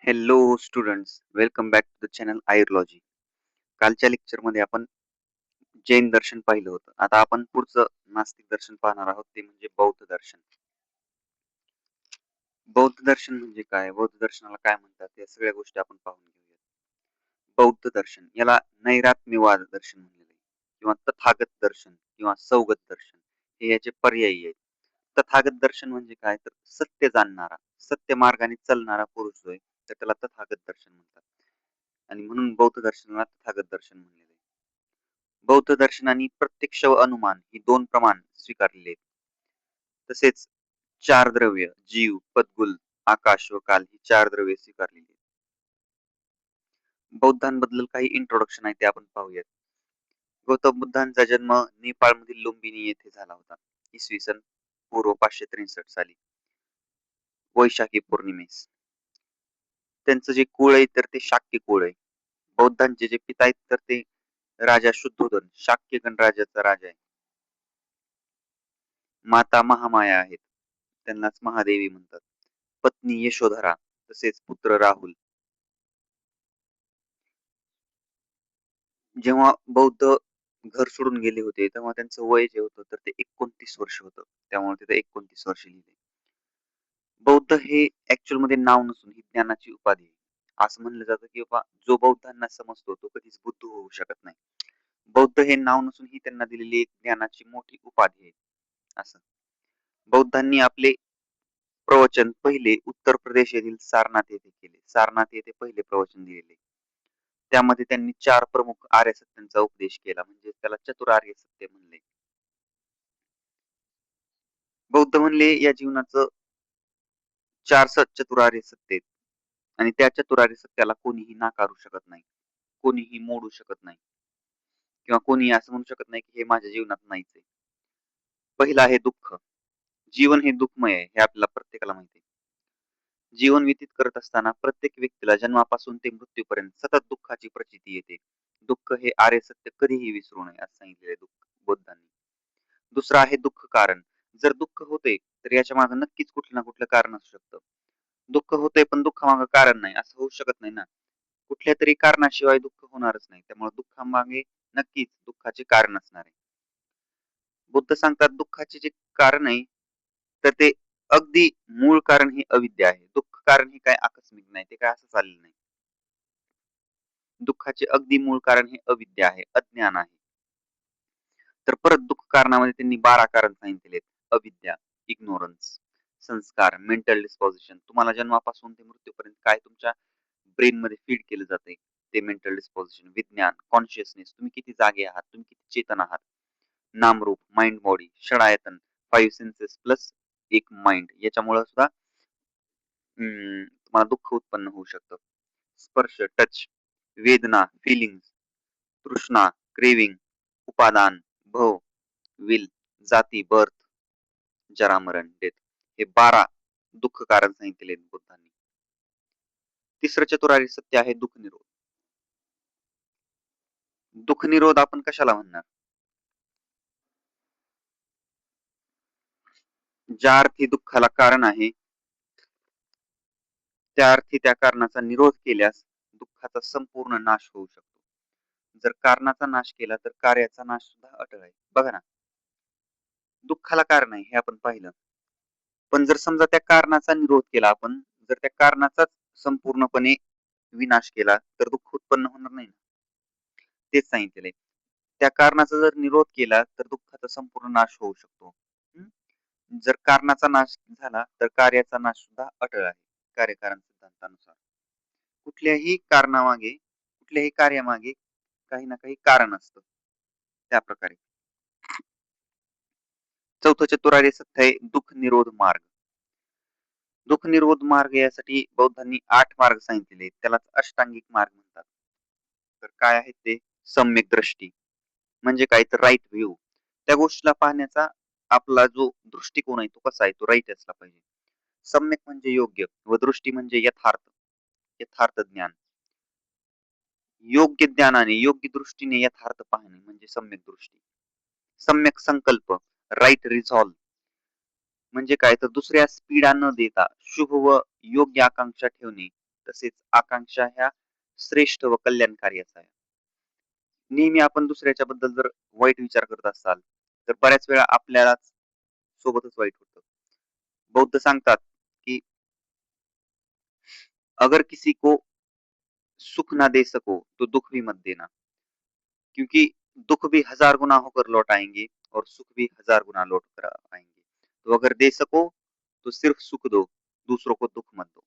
Hello students, welcome back to the channel Ayurlogy. कालच्या लेक्चरमध्ये आपण जैन दर्शन पाहिलं होतं. आता आपण पुढचं नास्तिक दर्शन पाहणार आहोत, ते म्हणजे बौद्ध दर्शन. बौद्ध दर्शन म्हणजे काय, बौद्ध दर्शनाला काय म्हणतात, या सगळ्या गोष्टी आपण पाहून घेऊया. बौद्ध दर्शन याला नैरात्यवाद दर्शन म्हणलेले किंवा तथागत दर्शन किंवा सौगत दर्शन हे याचे पर्यायी आहेत. तथागत दर्शन म्हणजे काय, तर सत्य जाणणारा, सत्य मार्गाने चालणारा पुरुष जो आहे तर त्याला तथागत दर्शन म्हणतात. आणि म्हणून बौद्ध दर्शनाला तथागत दर्शन म्हणलेले आहे. बौद्ध दर्शनाने प्रत्यक्ष व अनुमान ही दोन प्रमाण स्वीकारलेले आहेत. तसेच चार द्रव्य, जीव, पद्गुल, आकाश व काल ही चार द्रव्ये स्वीकारलेली आहेत. बौद्धांबद्दल काही इंट्रोडक्शन आहे ते आपण पाहूयात. गौतम बुद्धांचा जन्म नेपाळमधील लुंबिनी येथे झाला होता. इसवी सन पूर्व 563 साली, वैशाखी पौर्णिमेस. त्यांचं जे कुळ आहे तर ते शाक्य कुळ आहे. बौद्धांचे जे पिता आहेत तर ते राजा शुद्धोधन, शाक्य गणराज्याचा राजा आहे. माता महामाया आहेत, त्यांनाच महादेवी म्हणतात. पत्नी यशोधरा, तसेच पुत्र राहुल. जेव्हा बौद्ध घर सोडून गेले होते तेव्हा त्यांचं वय जे होतं तर ते 29 वर्ष होतं. त्यामुळे तिथे 29 वर्ष लिहिले. बौद्ध हे ऍक्च्युअल मध्ये नाव नसून ही ज्ञानाची उपाधी आहे. असं म्हणलं जातं की बाबा जो बौद्धांना समजतो तो कधीच बुद्ध होऊ शकत नाही. बौद्ध हे नाव नसून ही त्यांना दिलेली एक ज्ञानाची मोठी उपाधी आहे. असं बौद्धांनी आपले प्रवचन पहिले उत्तर प्रदेश येथील सारनाथ येथे केले. सारनाथ येथे पहिले प्रवचन दिलेले. त्यामध्ये त्यांनी चार प्रमुख आर्य सत्यांचा उपदेश केला, म्हणजे त्याला चतुरार्य सत्य म्हणले. बौद्ध म्हणले या जीवनाचं चार चतुरार्य सत्य आहेत आणि त्या चतुरार्य सत्याला कोणीही नाकारू शकत नाही, कोणीही मोडू शकत नाही किंवा कोणीही असं म्हणू शकत नाही की हे माझ्या जीवनात नाहीच आहे. पहिला आहे दुःख. जीवन हे दुःखमय आहे हे आपल्याला प्रत्येकाला माहिती आहे. जीवन व्यतीत करत असताना प्रत्येक व्यक्तीला जन्मापासून ते मृत्यूपर्यंत सतत दुःखाची प्रचिती येते. दुःख हे आर्य सत्य कधीही विसरू नये असं सांगितलेलं दुःख बुद्धांनी. दुसरं आहे दुःख कारण. जर दुःख होते तर याच्या मागे नक्कीच कुठलं ना कुठलं कारण असू शकतं. दुःख होते पण दुःखामागे कारण नाही असं होऊ शकत नाही ना. कुठल्या तरी कारणाशिवाय दुःख होणारच नाही. त्यामुळे दुःखामागे नक्कीच दुःखाचे कारण असणार आहे. बुद्ध सांगतात दुःखाचे जे कारण आहे तर ते अगदी मूळ कारण ही अविद्या आहे. दुःख कारण हे काय आकस्मिक नाही, ते काय असं चाललेलं नाही. दुःखाचे अगदी मूळ कारण हे अविद्या आहे, अज्ञान आहे. तर परत दुःख कारणामध्ये त्यांनी 12 कारण सांगितलेले आहेत. अविद्या, इग्नोरन्स, संस्कार, मेंटल डिस्पोजिशन. तुम्हाला जन्मापासून ते मृत्यूपर्यंत काय तुमच्या ब्रेन मध्ये फीड केलं जाते ते मेंटल डिस्पोजिशन. विज्ञान, कॉन्शियसनेस, तुम्ही किती जागे आहात, तुम्ही किती चेतन आहात. नामरूप, माइंड बॉडी, षडायतन, 5 सेन्सेस प्लस एक माइंड, याच्यामुळे सुद्धा तुम्हाला दुःख उत्पन्न होऊ शकतं. स्पर्श, टच, वेदना, फिलिंग्स, तृष्णा, क्रेविंग, उपादान, भव, विल, जाती, बर्थ, जरा, मरण, डेथ, हे 12 दुःख कारण सांगितलेले आहेत बुद्धांनी. तिसरं चतुरार्य सत्य आहे दुःख निरोध. दुःख निरोध आपण कशाला म्हणणार? ज्या अर्थी दुःखाला कारण आहे त्या अर्थी त्या कारणाचा निरोध केल्यास दुःखाचा संपूर्ण नाश होऊ शकतो. जर कारणाचा नाश केला तर कार्याचा नाश सुद्धा अटळ आहे. बघा ना, दुःखाला कारण आहे हे आपण पाहिलं, पण जर समजा त्या कारणाचा निरोध केला आपण, जर त्या कारणाचाच संपूर्णपणे विनाश केला तर दुःख उत्पन्न होणार नाही. तेच सांगितलेलं आहे. त्या कारणाचा जर निरोध केला तर दुःखाचा संपूर्ण नाश होऊ शकतो. जर कारणाचा नाश झाला तर कार्याचा नाश सुद्धा अटळ आहे, कार्यकारण सिद्धांतानुसार. कुठल्याही कारणामागे, कुठल्याही कार्यामागे काही ना काही कारण असतं. त्या प्रकारे चौथं चतुरार्य सत्य आहे दुःख निरोध मार्ग. दुःख निरोध मार्ग यासाठी बौद्धांनी 8 मार्ग सांगितलेले आहेत. त्यालाच अष्टांगिक मार्ग म्हणतात. तर काय आहेत ते? सम्यक दृष्टी म्हणजे काय, तर राईट व्ह्यू. त्या गोष्टीला पाहण्याचा आपला जो दृष्टिकोन आहे तो कसा आहे, तो राईट असला पाहिजे. सम्यक म्हणजे योग्य व दृष्टी म्हणजे यथार्थ, यथार्थ ज्ञान. योग्य ज्ञानाने, योग्य दृष्टीने यथार्थ पाहणे म्हणजे सम्यक दृष्टी. सम्यक संकल्प, राईट रिझॉल्व म्हणजे काय, तर दुसऱ्यास पीडा न देता शुभ व योग्य आकांक्षा ठेवणे तसेच आकांक्षा ह्या श्रेष्ठ व कल्याणकारी असाव्या. नेहमी आपण दुसऱ्याच्या बद्दल जर वाईट विचार करत असाल तर बऱ्याच वेळा आपल्यालाच सोबतच वाईट होतं. बौद्ध सांगतात की अगर किसी को सुख ना दे सको तो दुख भी मत देना, क्योंकि दुख भी 1000 गुना होकर लौट आएंगे और सुख भी 1000 गुना लौट कर आएंगे. तो अगर दे सको तो सिर्फ सुख दो, दूसरों को दुख मत दो.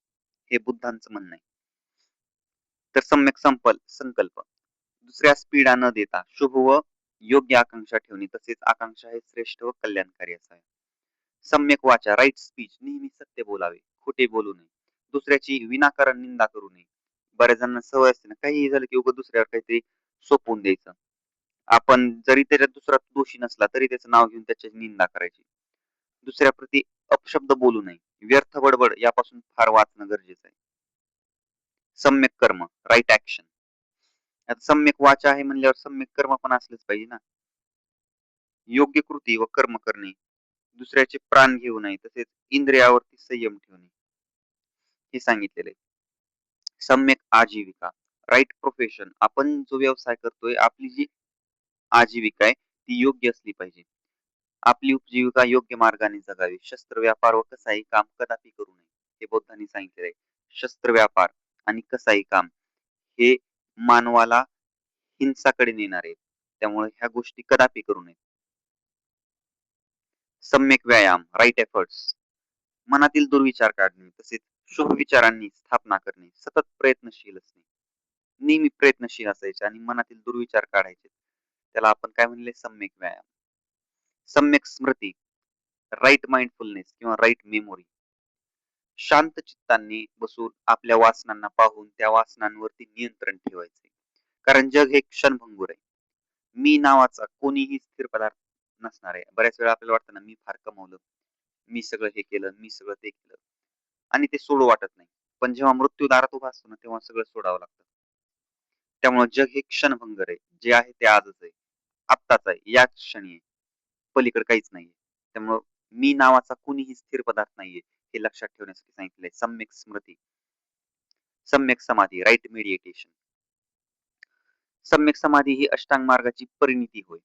हे बुद्धांचं म्हणणं आहे. तर सम्यक संकल्प, दुसऱ्यास पीडा न देता शुभ व योग्य आकांक्षा ठेवणे, तसेच आकांक्षा हे श्रेष्ठ व कल्याणकारी असावे. सम्यक वाचा, राईट स्पीच, नेहमी सत्य बोलावे, खोटे बोलू नये, दुसऱ्याची विनाकारण निंदा करू नये. बऱ्याच जणांना सवय असते ना, काहीही झालं की उगाच दुसऱ्यावर काहीतरी सोपवून द्यायचं. आपण जरी त्याच्यात दुसरा दोषी नसला तरी त्याचं नाव घेऊन त्याची निंदा करायची. दुसऱ्याप्रती अपशब्द बोलू नये, व्यर्थ बडबड यापासून फार वाचणं गरजेचं आहे. सम्यक कर्म, राईट ऍक्शन. आता सम्यक वाचा आहे म्हणल्यावर सम्यक कर्म पण असलंच पाहिजे ना. योग्य कृती व कर्म करणे, दुसऱ्याचे प्राण घेऊ नये, तसेच इंद्रियावरती संयम ठेवणे हे सांगितलेलं आहे. सम्यक आजीविका, राईट प्रोफेशन, आपण जो व्यवसाय करतोय आपली जी आजीविका आहे ती योग्य असली पाहिजे. आपली उपजीविका योग्य मार्गाने जगावी. शस्त्र व्यापार व कसाई काम कदापि करू नये, हे बौद्धांनी सांगितलेलं आहे. शस्त्र व्यापार आणि कसाई काम हे मानवाला हिंसाकडे नेणार आहेत, त्यामुळे ह्या गोष्टी कदापि करू नयेत. सम्यक व्यायाम, राईट एफर्ट्स, मनातील दुर्विचार काढणे, तसेच शुभ विचारांनी स्थापना करणे, सतत प्रयत्नशील असणे, नेहमी प्रयत्नशील असायचे आणि मनातील दुर्विचार काढायचे, त्याला आपण काय म्हणले, सम्यक व्यायाम. सम्यक स्मृती, राईट माइंडफुलनेस किंवा राईट मेमोरी, शांत चित्ताने बसून आपल्या वासनांना पाहून त्या वासनांवरती नियंत्रण ठेवायचे. कारण जग हे क्षणभंगुर आहे. मी नावाचा कोणीही स्थिर पदार्थ नसणार आहे. बऱ्याच वेळा आपल्याला वाटतं ना, मी फार कमवलं, मी सगळं हे केलं, मी सगळं ते केलं, आणि ते सोडू वाटत नाही. पण जेव्हा मृत्यू दारात उभा असतो ना, तेव्हा सगळं सोडावं लागतं. त्यामुळे जग हे क्षणभंगर आहे. जे आहे ते आजच आहे, आत्ताच आहे, याच क्षणी आहे, पलीकडे काहीच नाहीये. त्यामुळं मी नावाचा कुणीही स्थिर पदार्थ नाहीये, हे लक्षात ठेवण्यासाठी सांगितलंय. सम्यक स्मृती, सम्यक समाधी, राईट मेडिटेशन. सम्यक समाधी ही अष्टांग मार्गाची परिणिती होय.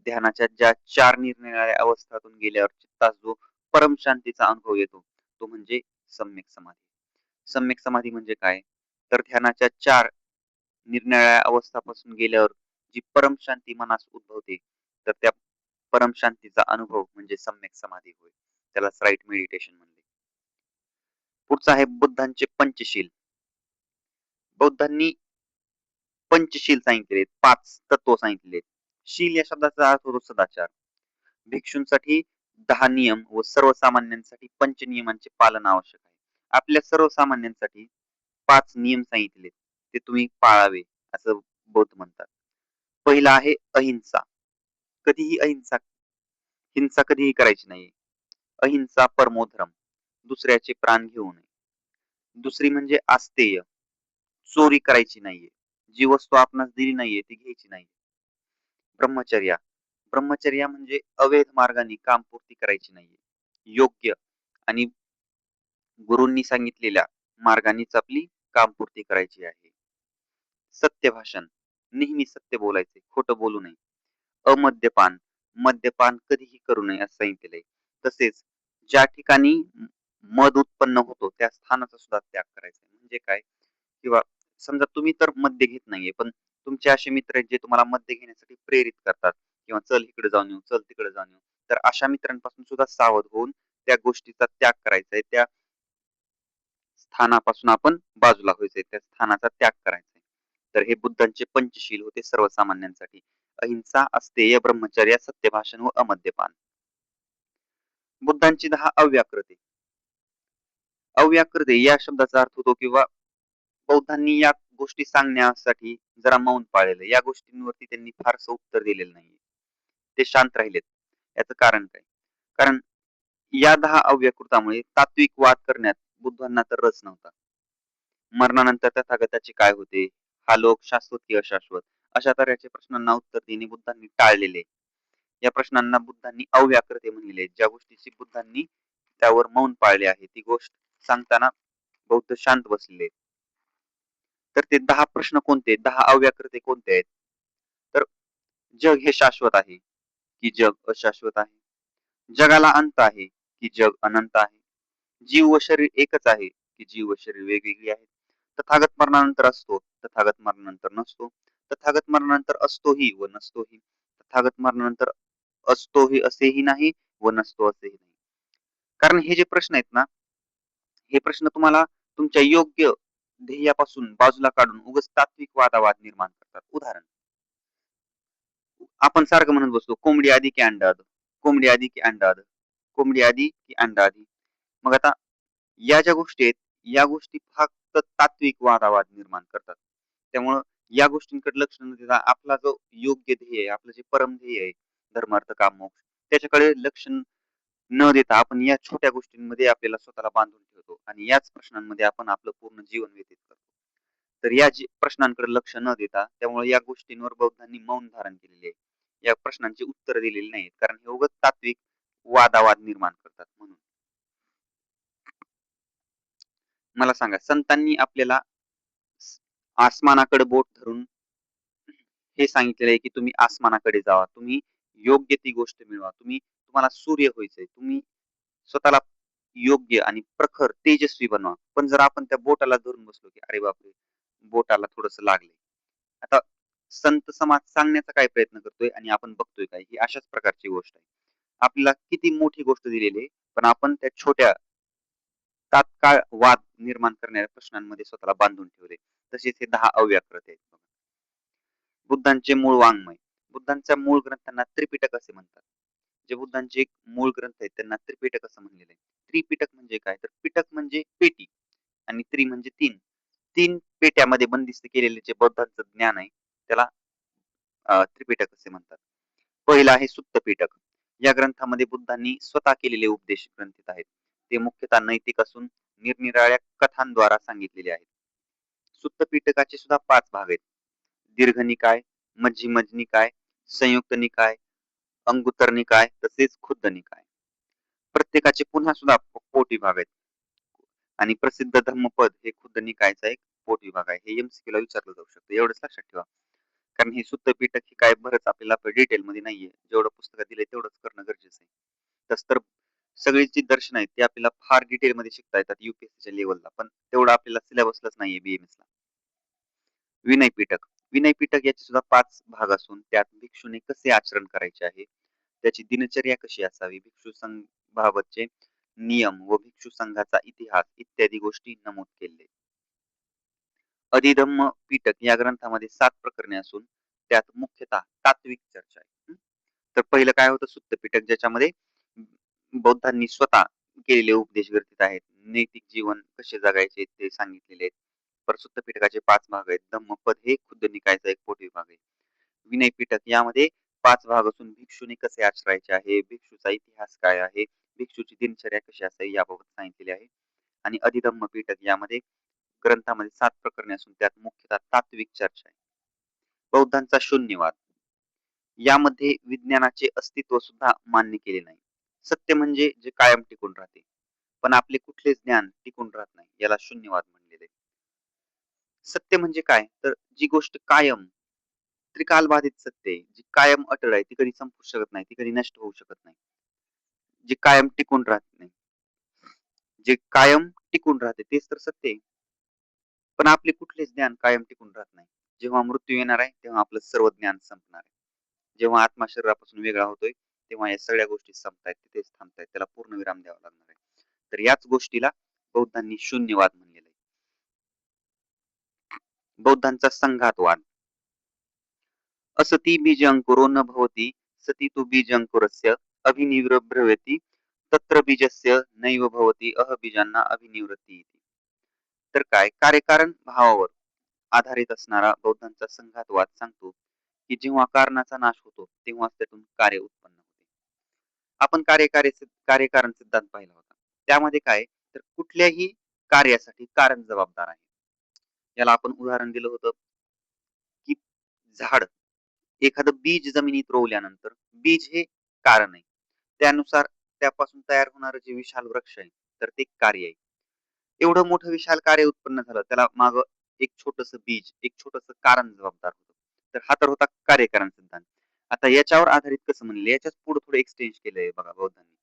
ध्यानाच्या ज्या 4 निरनिराळ्या अवस्थातून गेल्यावर चित्तास जो परम शांतीचा अनुभव येतो, तो म्हणजे सम्यक समाधी. सम्यक समाधी म्हणजे काय? तर ध्यानाच्या 4 निरनिराळ्या अवस्थापासून गेल्यावर जी परम शांती मनास उद्भवते, तर त्या परम शांतीचा अनुभव म्हणजे सम्यक समाधी होय. त्यालाच राईट मेडिटेशन म्हणले. पुढचा आहे बुद्धांचे पंचशील. बौद्धांनी पंचशील सांगितले, 5 तत्व सांगितले. शील या शब्दाचा अर्थ होतो सदाचार. भिक्षूंसाठी 10 नियम व सर्वसामान्यांसाठी पंच नियमांचे पालन आवश्यक आहे. आपल्या सर्वसामान्यांसाठी 5 नियम सांगितले, ते तुम्ही पाळावे असं बौद्ध म्हणतात. पहिला आहे अहिंसा. कधीही हिंसा कधीही करायची नाही. अहिंसा परमो धर्म, दुसऱ्याचे प्राण घेऊ नये. दुसरी म्हणजे आस्तेय, चोरी करायची नाहीये. जी वस्तू आपणास दिली नाहीये ती घ्यायची नाही. ब्रह्मचर्या, ब्रह्मचर्या म्हणजे अवैध मार्गाने कामपूर्ती करायची नाहीये. योग्य आणि गुरूंनी सांगितलेल्या मार्गानेच आपली कामपूर्ती करायची आहे. सत्य भाषण, नेहमी सत्य बोलायचे, खोटं बोलू नये. अमद्यपान, मद्यपान कधीही करू नये असं सांगितलेलं आहे. तसेच ज्या ठिकाणी मद उत्पन्न होतो त्या स्थानाचा सुद्धा त्याग करायचा. म्हणजे काय, किंवा समजा तुम्ही तर मद्य घेत नाहीये, पण तुमचे असे मित्र आहेत जे तुम्हाला मद्य घेण्यासाठी प्रेरित करतात, किंवा चल इकडे जाऊन येऊ, चल तिकडे जाऊन येऊ, तर अशा मित्रांपासून सुद्धा सावध होऊन त्या गोष्टीचा त्याग करायचा आहे. त्या स्थानापासून आपण बाजूला व्हायचंय, त्या स्थानाचा त्याग करायचा आहे. तर हे बुद्धांचे पंचशील होते सर्वसामान्यांसाठी. अहिंसा, अस्तेय, ब्रह्मचर्य, सत्यभाषण व अमद्यपान. बुद्धांची 10 अव्याकृती. अव्याकृती या शब्दाचा अर्थ होतो किंवा बौद्धांनी या गोष्टी सांगण्यासाठी जरा मौन पाळलेलं. या गोष्टींवरती त्यांनी फारसं उत्तर दिलेलं नाहीये. ते शांत राहिलेत. याचं कारण काय? कारण या 10 अव्यकृतामुळे तात्विक वाद करण्यात बुद्धांना तर रस नव्हता. मरणानंतर तथागताचे काय होते? हा लोक शाश्वत की अशाश्वत? अशा तऱ्हेच्या प्रश्नांना उत्तर देणे बुद्धांनी टाळलेले. या प्रश्नांना बुद्धांनी अव्याकृते म्हणलेले. ज्या गोष्टीची बुद्धांनी त्यावर मौन पाळले आहे, ती गोष्ट सांगताना बौद्ध शांत बसलेले. तर ते 10 प्रश्न कोणते आहेत? 10 अव्याकृते कोणते आहेत? तर जग हे शाश्वत आहे, की जग अशाश्वत आहे? जगाला अंत आहे, की जग अनंत आहे? जीव व शरीर एकच आहे, की जीव व शरीर वेगवेगळी आहेत? तथागत मरणानंतर असतो, तथागत मरणानंतर नसतो. तथागत मरणानंतर असतोही व नसतोही. तथागत मरणानंतर असतोही असेही नाही व नसतो असेही नाही. कारण हे जे प्रश्न आहेत ना, हे प्रश्न तुम्हाला तुमच्या योग्य ध्येयापासून बाजूला काढून उगाच तात्विक वादावाद निर्माण करतात. उदाहरण, आपण सारखं म्हणत बसतो, कोंबडी आधी की अंडा आधी? कोंबडी आधी की अंडा आधी? कोंबडी आधी की अंडा आधी? मग आता या ज्या गोष्टी आहेत, या गोष्टी फक्त तात्विक वादावाद निर्माण करतात. त्यामुळं या गोष्टींकडे लक्ष न देता आपला जो योग्य ध्येय आहे, आपलं जे परम ध्येय आहे, धर्म, अर्थ, काम, मोक्ष, त्याच्याकडे लक्ष न देता आपण या छोट्या गोष्टींमध्ये आपल्याला स्वतःला बांधून ठेवतो आणि याच प्रश्नांमध्ये आपण आपलं पूर्ण जीवन व्यतीत करतो. तर या प्रश्नांकडे लक्ष न देता त्यामुळे या गोष्टींवर बौद्धांनी मौन धारण केलेले आहे. या प्रश्नांची उत्तर दिलेली नाहीत, कारण हे उगाच तात्विक वादावाद निर्माण करतात म्हणून. मला सांगा, संतांनी आपल्याला आसमानाकडे बोट धरून हे सांगितलेलं आहे, की तुम्ही आसमानाकडे जावा. तुम्ही योग्य ती गोष्ट मिळवा. तुम्हाला सूर्य व्हायचंय. तुम्ही स्वतःला योग्य आणि प्रखर, तेजस्वी बनवा. पण जर आपण त्या बोटाला धरून बसलो, की अरे बापरे! बोटाला थोडंसं लागलंय. आता संत समाज सांगण्याचा काय प्रयत्न करतोय आणि आपण बघतोय काय? ही अशाच प्रकारची गोष्ट आहे. आपल्याला किती मोठी गोष्ट दिलेली आहे, पण आपण त्या छोट्या तात्काळ वाद निर्माण करणाऱ्या प्रश्नांमध्ये स्वतःला बांधून ठेवले. तसेच हे 10 अव्याकृत आहेत. बुद्धांचे मूळ वाङ्मय. बुद्धांच्या मूळ ग्रंथांना त्रिपिटक असे म्हणतात. जे बुद्धांचे मूळ ग्रंथ आहेत त्यांना त्रिपिटक असं म्हणलेलं आहे. त्रिपिटक म्हणजे काय? तर पिटक म्हणजे पेटी आणि त्रि म्हणजे 3. 3 पेट्यामध्ये बंदिस्त केलेले जे बौद्धांचं ज्ञान आहे त्याला त्रिपिटक असे म्हणतात. पहिलं आहे सुत्त पिटक. या ग्रंथामध्ये बुद्धांनी स्वतः केलेले उपदेश ग्रंथित आहेत. ते मुख्यतः नैतिक असून निरनिराळ्या कथांद्वारा सांगितलेले आहेत. सुत्त पिटकाचे सुद्धा 5 भाग आहेत. दीर्घ निकाय, मध्यम निकाय, संयुक्त निकाय, अंगुत्तर निकाय तसेच खुद्द निकाय. प्रत्येकाचे पुन्हा सुद्धा पोटविभाग आहेत आणि प्रसिद्ध धम्मपद हे खुद्द निकायचा एक पोटविभाग आहे. हे MCQ ला विचारलं जाऊ शकतं. एवढंच लक्षात ठेवा. कारण हे सुत्त पिटक हे काय बरंच आपल्याला डिटेलमध्ये नाहीये. जेवढं पुस्तकात दिलंय तेवढंच करणं गरजेचं आहे. तसं तर सगळी जी दर्शन आहेत ते आपल्याला फार डिटेलमध्ये शिकता येतात UPSCच्या लेव्हलला. पण तेवढं आपल्याला सिलेबसलाच नाहीये BAMS ला. विनय पिटक. विनय पिटक याचे सुद्धा 5 भाग असून त्यात भिक्षूने कसे आचरण करायचे आहे, त्याची दिनचर्या कशी असावी, भिक्षू संघाबाबतचे नियम व भिक्षू संघाचा इतिहास इत्यादी गोष्टी नमूद केले. अधिधम्म पिटक या ग्रंथामध्ये 7 प्रकरणे असून त्यात मुख्यतः तात्विक चर्चा आहे. तर पहिलं काय होतं? सुत्त पिटक, ज्याच्यामध्ये बौद्धांनी स्वतः केलेले उपदेश ग्रंथित आहेत. नैतिक जीवन कसे जगायचे ते सांगितलेले आहेत. परत सुत्त पिटकाचे 5 भाग आहेत. धम्मपद हे खुद्द निकायचा एक पोटविभाग आहे. विनय पिटक यामध्ये 5 भाग असून भिक्षूने कसे आचरायचे आहे, भिक्षूचा इतिहास काय आहे, भिक्षूची दिनचर्या कशी असावी याबाबत सांगितलेले आहे. आणि अधिधम्म पिटक यामध्ये ग्रंथामध्ये 7 प्रकरणे असून त्यात मुख्यतः तात्विक चर्चा आहे. बौद्धांचा शून्यवाद. यामध्ये विज्ञानाचे अस्तित्व सुद्धा मान्य केले नाही. सत्य म्हणजे जे कायम टिकून राहते, पण आपले कुठलेच ज्ञान टिकून राहत नाही, याला शून्यवाद म्हणलेले. सत्य म्हणजे काय? तर जी गोष्ट कायम त्रिकालबाधित सत्य आहे, जी कायम अटळ आहे, ती कधी संपू शकत नाही, ती कधी नष्ट होऊ शकत नाही, जे कायम टिकून राहत नाही, जे कायम टिकून राहते तेच तर सत्य आहे. पण आपले कुठलेच ज्ञान कायम टिकून राहत नाही. जेव्हा मृत्यू येणार आहे तेव्हा आपलं सर्व ज्ञान संपणार आहे. जेव्हा आत्मा शरीरापासून वेगळा होतोय तेव्हा या सगळ्या गोष्टी संपतायत, तिथेच थांबतायत, त्याला पूर्ण विराम द्यावा लागणार आहे. तर याच गोष्टीला बौद्धांनी शून्यवाद म्हणलेलं आहे. बौद्धांचा संघातवाद. असती बीज अंकुरो न भवती सती तु बीज अंकुरस्य अभिनिवृभ्रवती तत्र बीजस्य नैव भवती अहबीजांना अभिनिवृत्ती. तर काय? कार्यकारण भावावर आधारित असणारा बौद्धांचा संघातवाद सांगतो की जेव्हा कारणाचा नाश होतो तेव्हाच त्यातून कार्य उत्पन्न होते. आपण कार्यकारण सिद्धांत पाहिला होता. त्यामध्ये काय? तर कुठल्याही कार्यासाठी कारण जबाबदार आहे. याला आपण उदाहरण दिलं होतं की झाड, एखादं बीज जमिनीत रोवल्यानंतर बीज हे कारण आहे. त्यानुसार त्यापासून तयार होणारं जे विशाल वृक्ष आहे तर ते कार्य आहे. एवढं मोठं विशाल कार्य उत्पन्न झालं, त्याला माग एक छोटस बीज, एक छोटस कारण जबाबदार होतं. तर हा तर होता कार्यकारण सिद्धांत. आता याच्यावर आधारित कसं म्हणले, याच्याच पुढे थोडं एक्सचेंज केलंय बघा बौद्धांनी.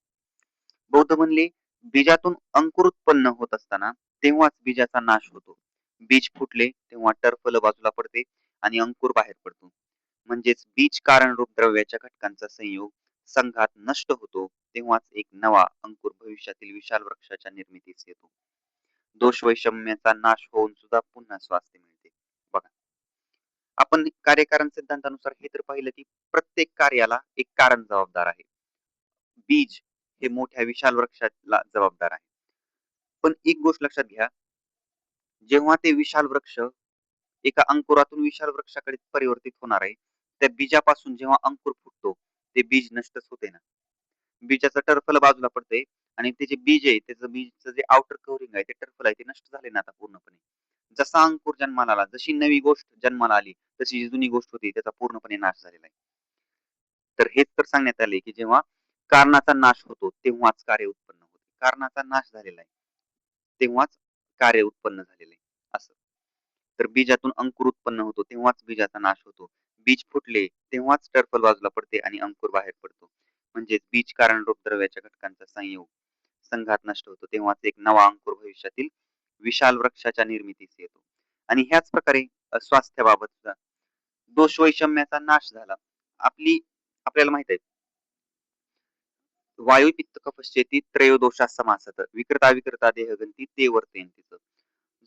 बौद्ध म्हणले, बीजातून अंकुर उत्पन्न होत असताना तेव्हाच बीजाचा नाश होतो. बीज फुटले तेव्हा टरफल बाजूला पडते आणि अंकुर बाहेर पडतो. म्हणजेच बीज कारणरूप द्रव्याच्या घटकांचा संयोग संघात नष्ट होतो, तेव्हाच एक नवा अंकुर भविष्यातील विशाल वृक्षाच्या निर्मितीस येतो. दोष वैषम्याचा नाश होऊन सुद्धा पुन्हा स्वास्थ्य मिळते. बघा, आपण कार्यकारण सिद्धांतानुसार हे तर पाहिलं की प्रत्येक कार्याला एक कारण जबाबदार आहे. बीज हे मोठ्या विशाल वृक्षाला जबाबदार आहे. पण एक गोष्ट लक्षात घ्या, जेव्हा ते विशाल वृक्ष एका अंकुरातून विशाल वृक्षाकडे परिवर्तित होणार आहे, त्या बीजापासून जेव्हा अंकुर फुटतो, ते बीज नष्टच होते ना. बीजाचं टर्फल बाजूला पडते आणि ते जे बीज आहे, त्याचं बीजचं जे आउटर कव्हरिंग आहे, ते टर्फल आहे, ते नष्ट झाले ना आता पूर्णपणे. जसा अंकुर जन्माला आला, जशी नवी गोष्ट जन्माला आली, तशी जी जुनी गोष्ट होती त्याचा पूर्णपणे नाश झालेला आहे. तर हेच तर सांगण्यात आले की जेव्हा कारणाचा नाश होतो तेव्हाच कार्य उत्पन्न होते. कारणाचा नाश झालेला आहे तेव्हाच कार्य उत्पन्न झालेलं आहे असं. तर बीजातून अंकुर उत्पन्न होतो तेव्हाच बीजाचा नाश होतो. बीज फुटले तेव्हाच टर्फल बाजूला पडते आणि अंकुर बाहेर पडतो. म्हणजे बीज कारणरूप द्रव्याच्या घटकांचा संयोग संघात नष्ट होतो, तेव्हाच एक नवा अंकुर भविष्यातील विशाल वृक्षाच्या निर्मितीस येतो. आणि ह्याच प्रकारे स्वास्थ्याबाबतचा दोष वैषम्याचा नाश झाला. आपल्याला माहित आहे, वायू पित्त कफश्चेती त्रयोदोषा समासत विकृता विकृता देहगंती ते वर्तयंतीच.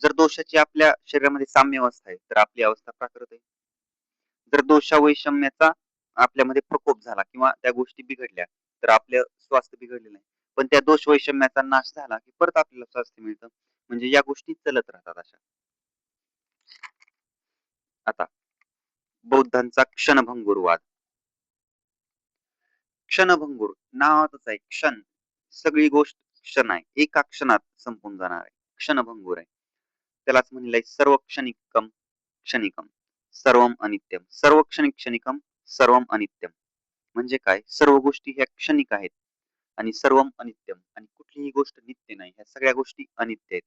जर दोषाची आपल्या शरीरामध्ये साम्य अवस्था आहे तर आपली अवस्था प्राकृत आहे. जर दोषा वैषम्याचा आपल्यामध्ये प्रकोप झाला किंवा त्या गोष्टी बिघडल्या तर आपलं स्वास्थ्य बिघडलेलं आहे. पण त्या दोष वैषम्याचा नाश झाला की परत आपल्याला स्वास्थ्य मिळतं. म्हणजे या गोष्टी चलत राहतात अशा. आता बौद्धांचा क्षणभंगुरवाद. क्षणभंगुर नावातच आहे क्षण, सगळी गोष्ट क्षण आहे, एका क्षणात संपून जाणार आहे, क्षणभंगुर आहे. त्यालाच म्हणलंय सर्व क्षणिकम क्षणिकम सर्वम अनित्यम. सर्व क्षणिक क्षणिकम सर्वम अनित्यम म्हणजे काय, सर्व गोष्टी ह्या क्षणिक आहेत आणि सर्वम अनित्यम, आणि कुठलीही गोष्ट नित्य नाही, ह्या सगळ्या गोष्टी अनित्य आहेत.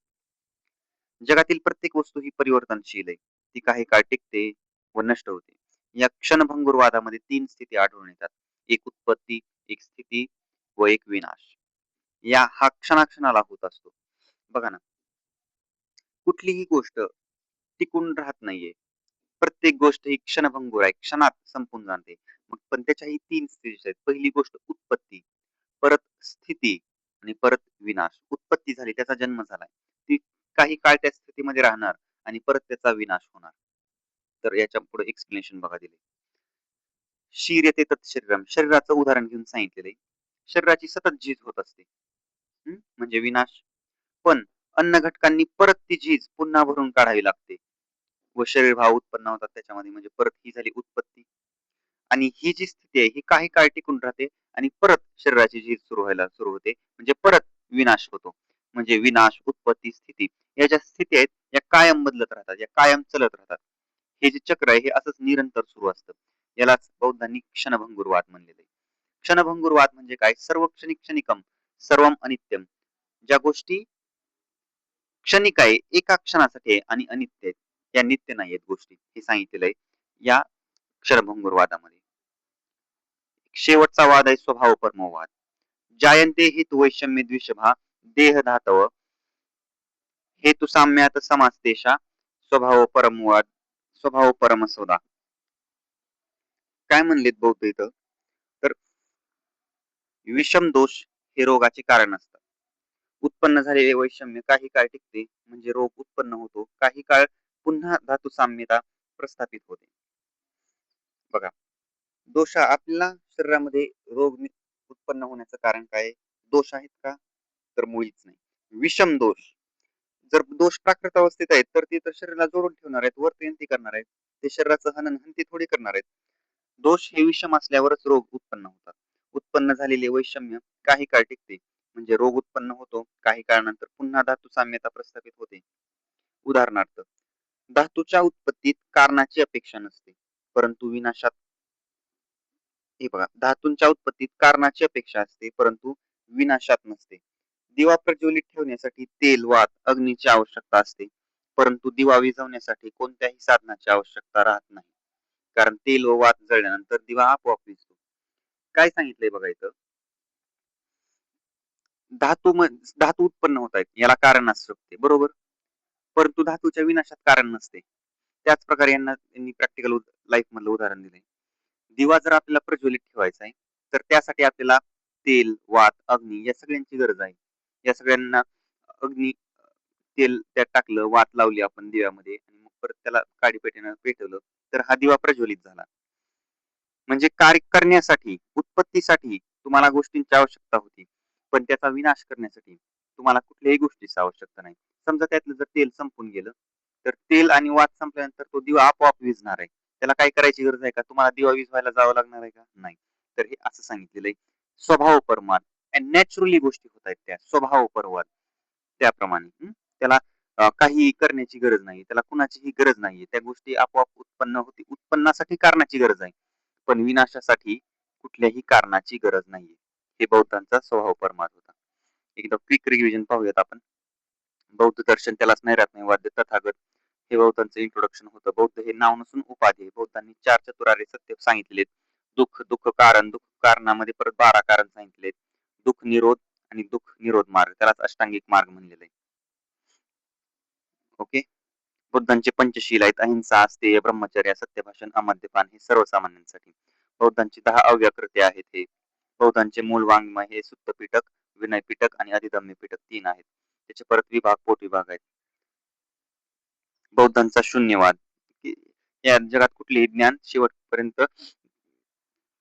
जगातील प्रत्येक वस्तू ही परिवर्तनशील आहे, ती काही काळ टिकते व नष्ट होते. या क्षणभंगुरवादामध्ये तीन स्थिती आढळून येतात, एक उत्पत्ती, एक स्थिती व एक विनाश. हा क्षणाक्षणाला होत असतो. बघा ना, कुठलीही गोष्ट टिकून राहत नाहीये, प्रत्येक गोष्ट ही क्षणभंगुर आहे, क्षणात संपून जाते. मग पण त्याच्याही तीन स्टेज आहेत. पहिली गोष्ट उत्पत्ती, परत स्थिती आणि परत विनाश. उत्पत्ती झाली, त्याचा जन्म झालाय, ती काही काळ त्या स्थितीमध्ये राहणार आणि परत त्याचा विनाश होणार. तर याच्या पुढे एक्सप्लेनेशन बघा दिले. शीर्यते तत् शरीरम, शरीराचं उदाहरण घेऊन सांगितलेलं आहे. शरीराची सतत झीज होत असते, म्हणजे विनाश. पण अन्न घटकांनी परत ती झीज पुन्हा भरून काढावी लागते व शरीर भाव उत्पन्न होतात त्याच्यामध्ये, म्हणजे परत ही झाली उत्पत्ती. आणि ही जी स्थिती आहे ही काही काळ टिकून राहते आणि परत शरीराची झीज सुरू होते, म्हणजे परत विनाश होतो. म्हणजे विनाश, उत्पत्ती, स्थिती, या ज्या स्थिती आहेत या कायम बदलत राहतात, या कायम चलत राहतात. हे जे चक्र आहे हे असंच निरंतर सुरू असतं. यालाच बौद्धांनी क्षणभंगुरवाद म्हणलेले. क्षणभंगुरवाद म्हणजे काय, सर्व क्षणिक क्षणिकम सर्वम अनित्यम, ज्या गोष्टी क्षणिक आहे, एका क्षणासाठी आहे आणि अनित्य आहेत, या नित्य नाही आहेत गोष्टी, हे सांगितलेलं आहे या क्षणभंगुरवादामध्ये. शेवटचा वाद आहे स्वभाव परमवाद. जायंते हित वैषम्य द्विषभा देह धातव हेतु साम्यात समासदेशा स्वभाव परमवाद स्वभाव परमसोदा. काय म्हणलेत बौद्ध इथं, तर विषम दोष हे रोगाचे कारण असतात. उत्पन्न झालेले वैषम्य काही काळ टिकते, म्हणजे रोग उत्पन्न होतो, काही काळ पुन्हा धातू साम्यता प्रस्थापित होते. बघा, दोष आपल्या शरीरामध्ये रोग उत्पन्न होण्याचं कारण काय, दोष आहेत का, तर मुळीच नाही. विषम दोष, जर दोष प्राकृत अवस्थेत आहेत तर ते तर शरीराला जोडून ठेवणार आहेत, वर्तयंती करणार आहेत, ते शरीराचं हनन हंती थोडी करणार आहेत. दोष हे विषम असल्यावरच रोग उत्पन्न होतात. उत्पन्न झालेले वैषम्य काही काळ टिकते, म्हणजे रोग उत्पन्न होतो, काही काळानंतर पुन्हा धातू साम्यता प्रस्थापित होते. उदाहरणार्थ, धातूच्या उत्पत्तीत कारणाची अपेक्षा नसते, परंतु विनाशात, हे बघा, धातूंच्या उत्पत्तीत कारणाची अपेक्षा असते परंतु विनाशात नसते. दिवा प्रज्वलित ठेवण्यासाठी तेल, वात, अग्नीची आवश्यकता असते, परंतु दिवा विझवण्यासाठी कोणत्याही साधनाची आवश्यकता राहत नाही, कारण तेल व वात जळल्यानंतर दिवा आपोआप विझतो. काय सांगितलंय बघा इथं, धातू धातू उत्पन्न होत आहेत याला कारण असू शकते, बरोबर. परंतु धातूच्या विनाशात कारण नसते. त्याच प्रकारे यांनी प्रॅक्टिकल लाईफ मधलं उदाहरण दिलंय. दिवा जर आपल्याला प्रज्वलित ठेवायचा आहे, तर त्यासाठी आपल्याला तेल, वात, अग्नी या सगळ्यांची गरज आहे. या सगळ्यांना अग्नी, तेल त्यात टाकलं, वात लावली आपण दिव्यामध्ये आणि मग परत त्याला काडीपेटीनं पेटवलं, तर हा दिवा प्रज्वलित झाला. म्हणजे कार्य करण्यासाठी, उत्पत्तीसाठी तुम्हाला गोष्टींची आवश्यकता होती, पण त्याचा विनाश करण्यासाठी तुम्हाला कुठल्याही गोष्टीची आवश्यकता नाही. समजा त्यातलं जर तेल संपून गेलं, तर तेल आणि वात संपल्यानंतर तो दिवा आपोआप विझणार आहे. त्याला काय करायची गरज आहे का? तुम्हाला दिवा विझवायला जावं लागणार आहे का? नाही. तर हे असं सांगितलेलं आहे, स्वभाव परमार नॅचरली गोष्टी होत आहेत त्या स्वभाव परवार त्याप्रमाणे. त्याला काही करण्याची गरज नाही, त्याला कुणाचीही गरज नाहीये. त्या गोष्टी आपोआप उत्पन्न होती. उत्पन्नासाठी कारणाची गरज आहे, पण विनाशासाठी कुठल्याही कारणाची गरज नाहीये. हे बौद्धांचा स्वभाव परमार होता. एकदा क्विक रिव्हिजन पाहूयात आपण. बौद्ध दर्शन त्यालाच नैरात्यवाद तथागत हे बौद्धांचं इंट्रोडक्शन होतं. बौद्ध हे नाव नसून उपाधी. बौद्धांनी 4 चतुरार्य सत्य सांगितलेत. दुःख, दुःख कारण, दुःख कारणामध्ये परत 12 कारण सांगितलेत. दुःख निरोध आणि दुःख निरोध मार्ग, त्यालाच अष्टांगिक मार्ग म्हणलेला आहे. ओके. बुद्धांचे पंचशील आहेत, अहिंसा, अस्तेय, ब्रह्मचर्य, सत्यभाषण, अमद्यपान हे सर्वसामान्यांसाठी. बौद्धांची 10 अव्याकृत्या आहेत. हे बौद्धांचे मूळ वाङ्मय हे सुत्त पिटक, विनय पिटक आणि अधिधम्य पिटक 3 आहेत. त्याचे परत विभाग, पोटविभाग आहेत. बौद्धांचा शून्यवाद, या जगात कुठलेही ज्ञान शेवटपर्यंत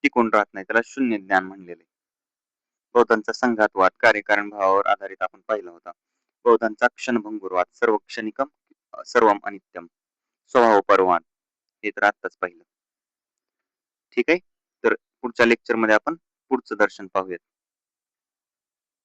टिकून राहत नाही, त्याला शून्य ज्ञान म्हणलेले. बौद्धांचा संघातवाद कार्यकारण भावावर आधारित आपण पाहिला होता. बौद्धांचा क्षणभंगुरवाद, सर्व क्षणिकम सर्वम अनित्यम, स्वभाव परवान, हे तर आत्ताच पाहिलं. ठीक आहे. तर पुढच्या लेक्चर मध्ये आपण पुढचं दर्शन पाहूयात.